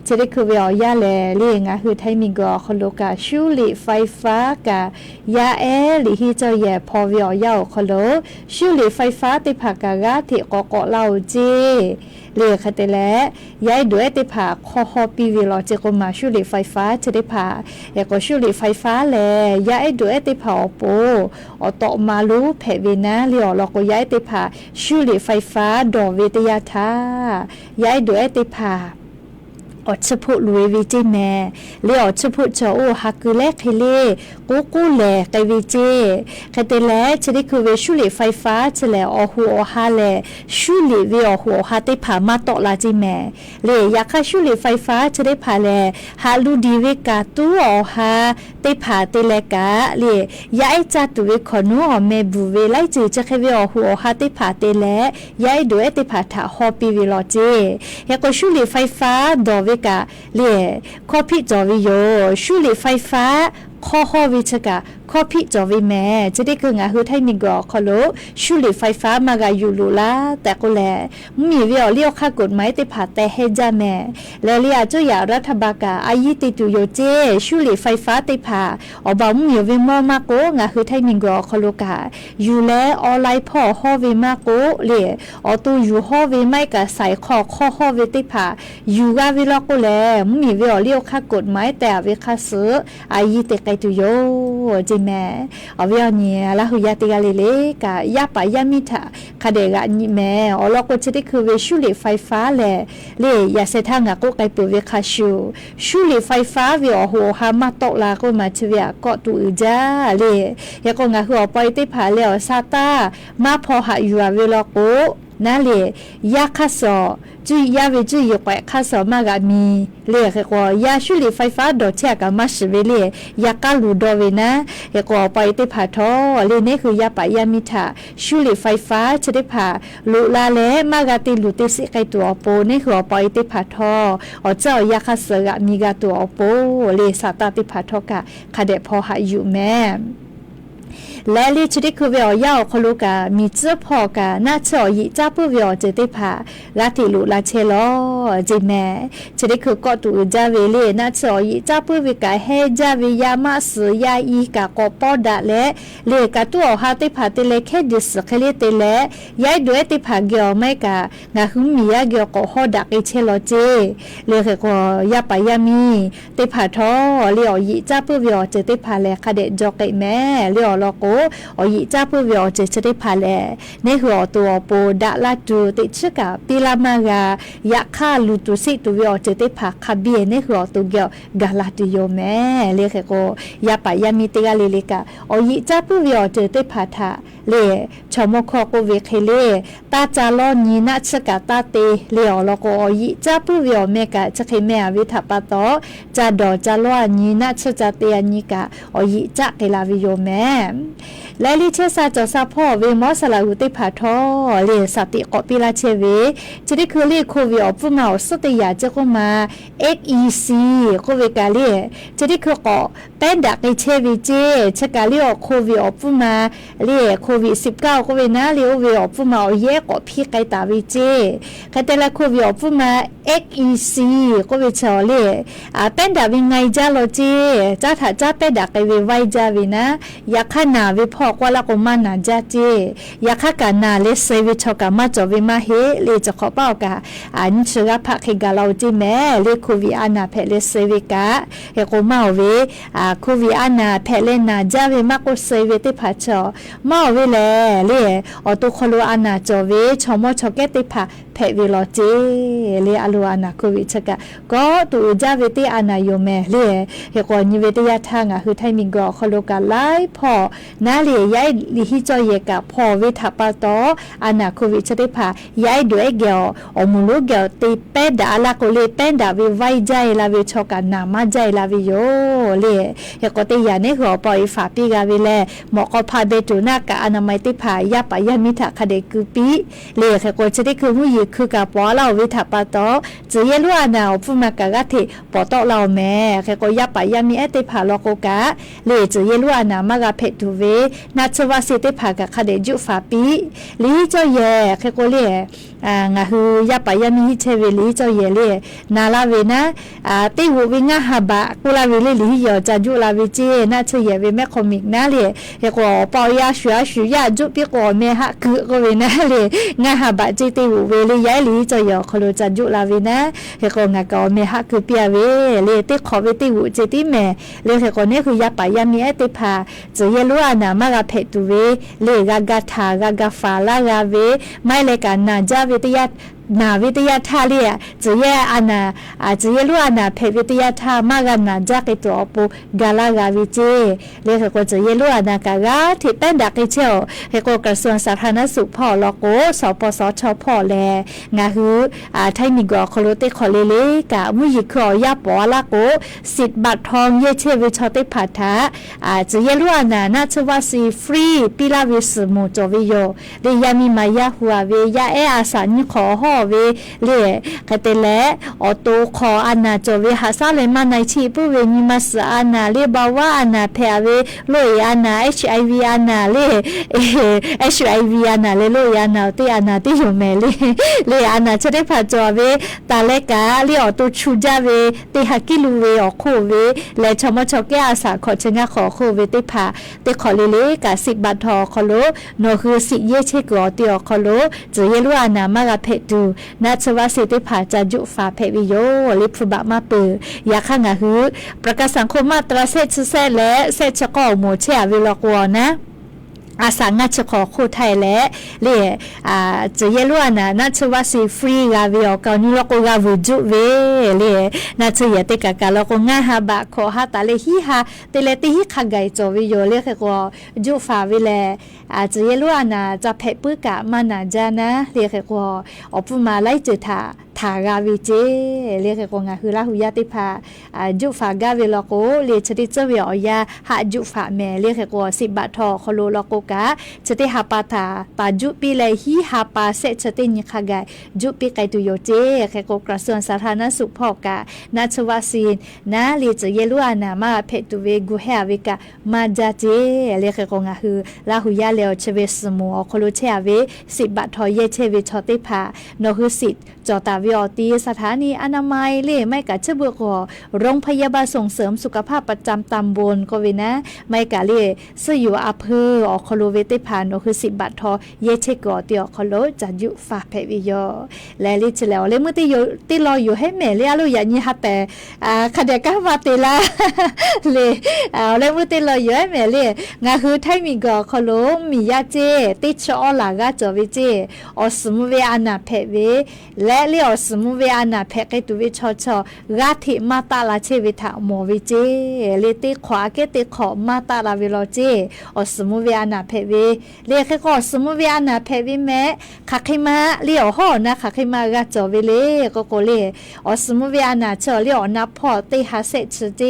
จะได้คือวิอยาแลเลี่ยงคือไทมิงก็คโลกาชูลิไฟฟ้ากายาเอลิฮิเจ้าแย่พอวิอยาคโลชูลิไฟฟ้าติผักกะที่ก็เล่าเจเรียกคติและย้ายด้วยติผาคอฮอปีวิลอเจกมาชูลิไฟฟ้าจะได้ผาเอกชูลิไฟฟ้าแลย้ายด้วยติผาโปอตอมาลูเพวินะเรียลก็ย้ายติผาชูลิไฟฟ้าดอวิทยาธาย้ายด้วยติผาอดเฉพาะลุยวิจิแม่เลี้ยอดเฉพาะเจ้าฮักคือแลกให้เล่กูแลไกวิจิแค่แต่แล้วจะได้คือเวชูลิไฟฟ้าจะแล้วอหัวฮาแลชูลิเวอหัวฮาติผามาตอลาจิแม่เลี้ยอยากให้ชูลิไฟฟ้าจะได้ผาแลฮาลูดีเวกาตัวอฮาติผาติเลกาเลี้ยยายจัตุเวขนูอเมบูเวไลจือจะแค่เวอหัวฮาติผาติแลยายด้วยติผาถาฮอปีวิลอเจอยากชูลิไฟฟ้าดอกะเล่ข้อพิจารณาชูลิไฟฟ้าข้อฮอวิชกะข้อพิจารณาแม่จะได้คืองาคือไทยมิงกอคโลชูลิไฟฟ้ามากายูลูลาแต่ก็แลมีเวียเลี้ยวค่ากฎหมายติผาแต่เฮจาแม่และเลียเจ้าอย่ารัฐบาลกาอายิติตุโยเจชูลิไฟฟ้าติผาอบามีเวมอมาโกงาคือไทยมิงกอคโลกาอยู่แลออนไลน์พ่อฮอเวมาโกเล่ออตูอยู่ฮอเวไม่กะใส่ข้อฮอเวติผาอยู่กาเวลก็แลมีเวียเลี้ยวค่ากฎหมายแต่เวคาเสอายิติตุโยจิแม่อวิอนี่ละหุยาติกาเลกะยาปายามิทะคาเดกะนี่แม่อลก็จะได้คือเวชูลิไฟฟ้าแลยาเสทางะก็ไกปุเวคาชูลิไฟฟ้าเวอโหฮามาตอลาก็มาชเวก็ตูจายาก็งะหัวปอยติผาแล้วซาตามาพอหาอยู่เวลโกนั่นเลยยาคาสอจุยาเวจุยกว่าคาสอมากามีเรียกว่ายาชูลิไฟฟ้าดอกเชกามาสเวเลยยากาลูดอเวนะเรียกว่าไปติผาทอเลยนี่คือยาปายามิทาชูลิไฟฟ้าจะได้ผาลูลาเลมากาติลูติสิไกตัวโปนี่คือไปติผาทอเจ้ายาคาสกะมีกาตัวโปเลยสาตาติผาทอกะคาเดพอหาอยู่แม่และลิชดิคือเวียาวคลูกามีเจ้าพ่อกาหน้าเฉยจ้าผู้เวียเจติผาลาติลุลาเชลอจิแม่ชดิคือก็ตูจาเวเลหน้าเฉยจ้าผู้วิกาเฮจาวิยามาสยาอีกากอปอดาและเลกาตัวหาติผาติเลแค่ดิสเคเลติและย้ายด้วยติผาเกียวไม่กางาหุมียาเกียวก็ฮอดักเอเชลอเจเลกก็ยาปายามีติผาทอเลียวยีจ้าผู้เวียเจติผาและคาเดจอกแม่เลียวลอโกอยิจ้าผู้เวียเจจะได้พาแลในหัวตัวโปดาลาจูติชกะปิลามากายะค่าลูตุสิตัวเวียเจได้พาคาเบียในหัวตัวเกียวกาลาติโยแม่เรียกก็ยาปายามิติกาเลเลกาอยิจ้าผู้เวียเจได้พาทาเลชมคอโกเวเคเลตาจาลอนีนัชกะตาเตเลอลก็อยิจ้าผู้เวียเมกะจะเคแม่วิทาปะตอจาดอจาลอนีนัชจาเตยนิกาอยิจ้าเกลาวิโยแม่และลิเชซาจอซาพ่อเวมอสลาหุติผาทอเลสติกอปิลาเชเวจะได้คือเลโควิอปุมาสติยาจะก็มา XEC โควิกาเลจะได้คือก็เป็นดักในเชวิเจชกาเลโควิอปุมาเลโควิด19โควิดนะเลโอวิอปุมาเยก็พี่ไกตาวิเจคาเตลาโควิอปุมา XEC โควิชอเลเป็นดักวิไงจ้าโลเจจ้าถ้าจ้าเป็นดักไอเวไวจ้าวินะอยากขนาวิพอกว่าละก็มานาจ้าเจอยากขกันนาเลเซวิชอกามาจอวิมาเฮเลจะขอเป้ากะอันเชื่อพักให้กาเราจีแม่เลโควิอานาเพเลเซวิกะเฮโกมาเวโควิอานาเพเลนาจ้าเวมาโกเซวิติพัชอมาเวเลเลอตุโคโลอานาจอเวชอมอชอเกติพาเพ วิโลเจเลอลัวนาโควิชกะก็ตูจาเวติอานาโยเมเลเฮกอนิเวติยาทางะคือไทมิงกอคโลกาไลพอนาเลยายลิฮิจอยเยกะพอเวทาปาโตอานาโควิชได้พายายด้วยเกลอมุลุเกลติเปดาลาโกเลเปดาวิไวใจลาวิชกานามาใจลาวิโยเลเฮกอติยาเนหัวปอยฝาปีกาวิเลหมอกพาเบตูนากะอนามัยติพายาปายามิทะคเดกุปีเลเฮกอจะได้คือมุยคือกะปอเราวิทาปาโตจะเยลุอานาฟุมากะกะทิปอโตเราแม่เฮกอยาปายามิเอติพาโลโกกะเลจะเยลุอานามา เพทูเวนาชวาสิเตภากะคาเดจุฟาปีลีเจ้าเย่เคโกเล่งาฮือยาปายามีเชเวลีเจ้าเย่เล่นาลาเวนะติหูวิงาฮาบะกุลาเวลีลียอจาจุลาเวเจนาเชเยเวแมคอมิกนาเล่เฮโกปอยาชุยาจุปิโกเมหะคือโกเวนะเล่งาฮาบะจิติหูเวลียายลีเจ้ายอคโลจาจุลาเวนะเฮโกงากอเมหะคือเปียเวเล่ติขอเวติหูจิติเมเล่เฮโกเนี่ยคือยาปายามีเอติพาจะเยลุอานามากับเพตูเวเลกากาทากากาฟาลากาเวไม่เลกันนาจาวิทยานาวิทยาท่าเลียจะเยอานาจะเยลุอานาเพวิทยาท่ามากนาจากิตัวปูกาลากาวิเจเลขก็จะเยลุอานากาที่เป็นดักเชียวเฮโกกระทรวงสาธารณสุขพ่อลโกสปสชพ่อแลงาฮือไทยมีกอคโลเตคอเลเลกะมุยิคอยาปอลาโกสิทธิ์บัตรทองเยเชวิชอเตผาทาจะเยลุอานานาชวาซีฟรีปิลาวิสมูจวิโยเรยามีมายาหัวเวยาเออาสานิขอห่อเวเล่กเตเลออโตขออานาจเวหาซาเลมาในชีปุเวนิมัสอานาเลบาวาอานาเพอเวโลยอานา HIV อานาเลHIV อานาเลโลยอานาติอานาติอยู่เมเลอานาจะได้พาจเวตาเลกาเลออโตชูจาเวติฮักกิลูเวอโคเวและชมชกอาสาขอชงะขอโคเวติพาติขอเลกะ10 บาททอคโลโนคือสิเยเชกอติอคโลจะเยลุอานามากะเพตูนาชวาสิติผาจาจุฟาเพวิโยลิพบะมาเปอยาข้างหือประกาศสังคมมาตราเซชเซและเซชกอโมเชอวิลกวนะอาสางาชขอคู่ไทยและเล่จะเยลวนะนาชวาซีฟรีกาวิอกานิลกกาวุจุเวเล่นาชยติกากาลกงาฮาบะขอฮาตาเลฮิฮาเตเลติฮิขไกจวิโยเลขก็จุฟาวิเลจะเยลวนะจะเพปึกะมานาจานะเลขก็อปุมาไลจุทาทากาวิเจเลขก็งาฮือลาหุยาติพาจุฟากาวิลโกเลชติเจวิอยาหาจุฟาเมเลขก็10 บาททอคโลลโกกะจะได้หาปาตาปาจุปีเลยฮีหาปาเสจะได้ยิขกายจุปีไกตุโยเจแค่กระทรวงสาธารณสุขพ่อกะนาชวาซีนนาลีจะเยลุอานามาเพตุเวกุเฮวิกะมาจาเจเลขกงาฮือลาหุยาเลวเชเวสมูอคโลเชเว10 บาททอเยเชเวชอติพาโนฮือสิจอตาวิออตีสถานีอนามัยเล่ไม่กะเชบุกอโรงพยาบาลส่งเสริมสุขภาพประจำตำบลก็เวนะไม่กะเล่ซอยู่อำเภออคโลเวติพานคือ10 บาททอเยเชกอติอคโลจะยุฟาเพวิโยและลิชแล้วเลมือติรออยู่ให้แม่เลอาลุยานี่ฮะแต่คดกะมาติลาเลเลมือติรออยู่ให้แม่เลงาคือไทยมีกอคโลมียาเจติชอลากาจวิเจอสมุเวอานาเพเวและเลอสมุเวอานาเพกตุวิชอชอกาธิมาตาลาเชวิทาโมวิเจเลติขวาเกติขอมาตาลาวิโลเจอสมุเวอานาเพเวเรียกก็สมุเวียนาเพวิแม่ขักให้มาเลี้ยวห่อนะขักให้มากะจอเวเลก็เลอสมุเวียนาเจอเลี้ยวนับพอตีหาเสชเจ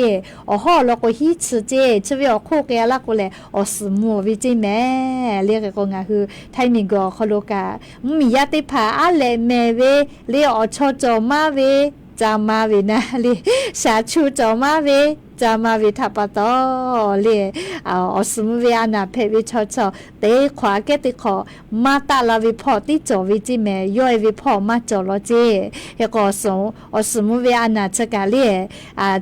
อห่อแล้วก็ฮิชเจชเวอคู่แกละก็เลยอสมุวิจิแม่เรียกก็งาคือไทยมีกอคโลกามียาติผาอะเลเมเวเลี้ยวชอจอมาเวจามาเวนะลิชาชูจอมาเวจามาวิทาปตอเลอสมุเวียนาเพวิชอชอเตขวาเกติขอมาตาลาวิพอติจอวิจิเมย่อยวิพอมาจอลเจเฮก็สงอสมุเวียนาชกาเล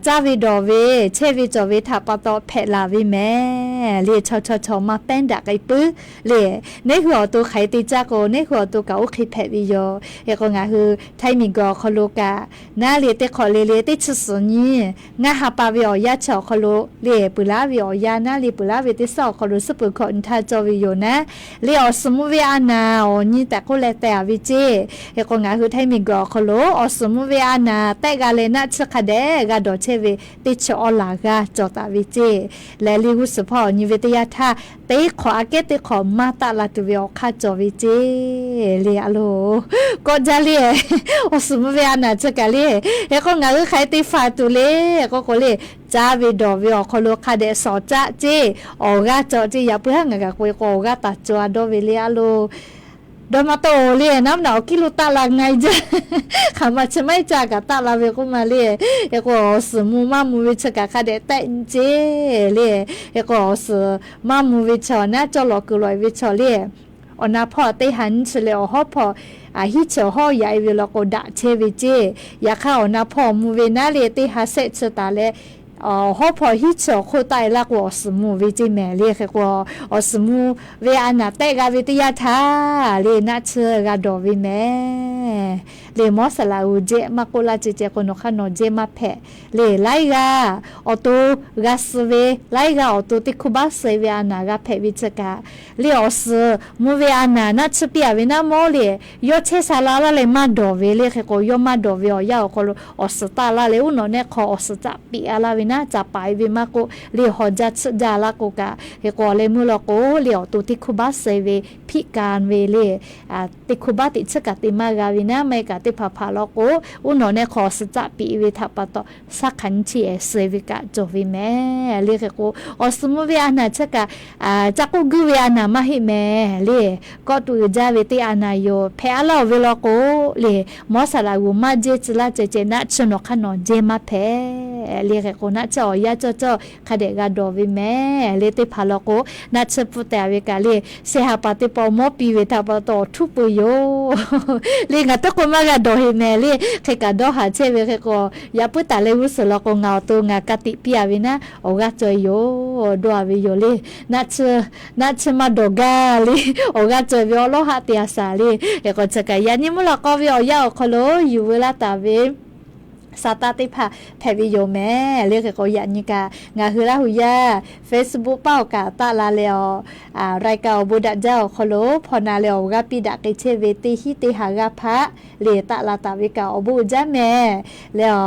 จาวิดอเวเชวิจอวิทาปตอเพลาวิเมเลชอมาเป็นดักไอปื้อเลในหัวตัวไขติจักโกในหัวตัวกะอุคิเพวิโยเฮก็งาคือไทยมีกอคโลกานาเลเตขอเลติชสนีงาหาปาวิอย าชอคโลเลียปุลาวิอยานาลีปุลาวิติสอคโลสปุคอนทาจอวิโยนะเลียอสมุเวอานาอนี่แต่ก็แลแต่วิเจเฮก็งาคือไทมิกรอคโลอสมุเวอานาแต่กาเลนะชะคาเดกาดอเชเวติชอลากาจอตาวิเจและลิหุสพอนิเวตยาทาเตขออาเกเตขอมาตาลาตุเวอคาจอวิเจเลียโลก็จะเลียอสมุเวอานาจะกาเลียเฮก็งาคือใครติฟาตุเลก็เลียจาวิดอวิอคโลคาเดสอจะเจออกาจอจิยาเพื่องกะคุยโกกาตาจวดอวิเลียโลดมาโตเลียน้ำหนาวกิลุตาลาไงจ้ะคำว่าจะไม่จากะตาลาเวกุมาเลียเอก็สมูมามูวิชกะคาเดแต่เจเลียเอก็สมามูวิชอนะจอลอกุลอยวิชอเลียอนาพอเตหันเสเลอฮอพอฮิเชฮอยายเวลโกดะเชวิเจยาข้าวนาพอมูเวนาเลียติฮาเซชตาเลฮอพอฮิเชโคไตลักวอสมูวิจิแมเลียกว่าอสมูเวอานาเตกาวิทยาทาเลนัเชกาดอวิแมเลมอสลาอูเจมาโกลาจิเจโกโนคานอเจมาเพเลไลกาออโตกาสเวไลกาออโตติคุบาเซเวอานากาเพวิจกาเลอสมูเวอานานัชเปียเวนาโมเลยอเชซาลาลาเลมาดอเวเลกโยมาดอเวอยาโคโลอสตาลาเลอุโนเนคออสจะปีอาลาน่าจะไปวิมาโกเลียหอจัดจาลาโกกะเฮกอเลมุลโกเลียวตุติคุบาเซเวพิการเวเลติคุบาติชกติมากาวินาเมกาติพาพาโลโกอุโนเนคอสจะปีเวทัปตอสักขันชีเอเซวิกะจวิแมเลียโกอสมุเวอานาชกะจักกุเวอานามาหิแมเลียก็ตุจาเวติอานาโยเพอลาเวโลโกเลมอสลาวูมาเจจลาเจเจนะชนคานอนเจมาเพเลียโกนะจอยาจอคาเดกาดอวิแมเลติพาโลโกนัชปุตะเวกาเลเซหาปาติปอมอปีเวทาปตอทุปุโยเลงาตะกมากาดอหิแมเลเคกาดอหาเชเวเคโกยาปุตะเลวุสโลโกงาตงากติปิอาวินะโอกาจอยโยดอวิโยเลนัชมาดอกาเลโอกาจอยโยโลหะเตียสาเลเอโกจะกายานิมุลโกวิโอยาโคโลยูเวลาตาเวสตาติพาแพวิโยแม่เรียกก็ยันนิกางาฮือลาหุยา Facebook เป้ากาตาลาเลอรายเก่าบุดะเจ้าโคโลพอนาเลอกาปิดะเกเชเวติฮิติหากาพะเลตะลาตาวิกาอบุจาแม่แล้ว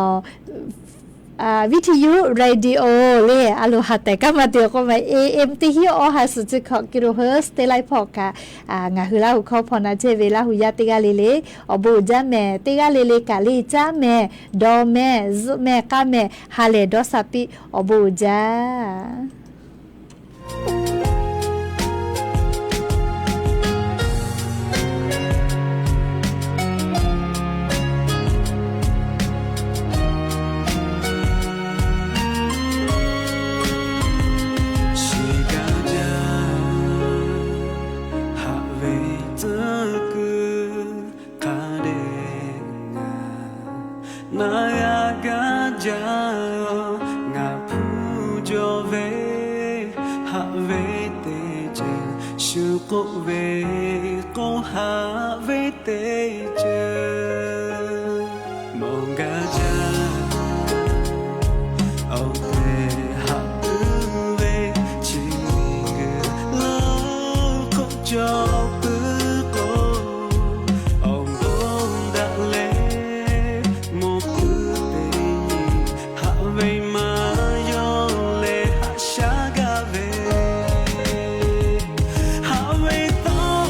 วิทยุเรดิโอเลอโลหัตแต่ก็มาเดียวก็มา AM ที่ฮิโอหาสุจิของกิโลเฮิร์ตเตไลพอกางาฮือลาหุเขาพอนาเจเวลาหุยาติกาเลเลอบุจาแม่ติกาเลเลกาลีจาแม่ดอแม่ซุแม่กาแม่ฮาเลดอสาปิอบุจาCô về cô hạ về tê chờ mong ga cha ông về hạ tư về chỉ người lâu không cho tư cô ông đã lẽ một tư tê hạ về mà yo lệ hạ xa ga về Hãy subscribe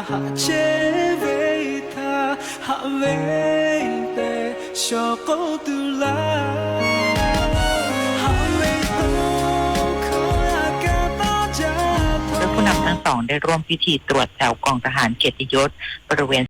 哈切维他哈维贝小狗杜拉哈维多可阿嘎大家 โดยผู้นำทั้งสองได้ร่วมพิธีตรวจแถวกองทหารเกียรติยศบริเวณ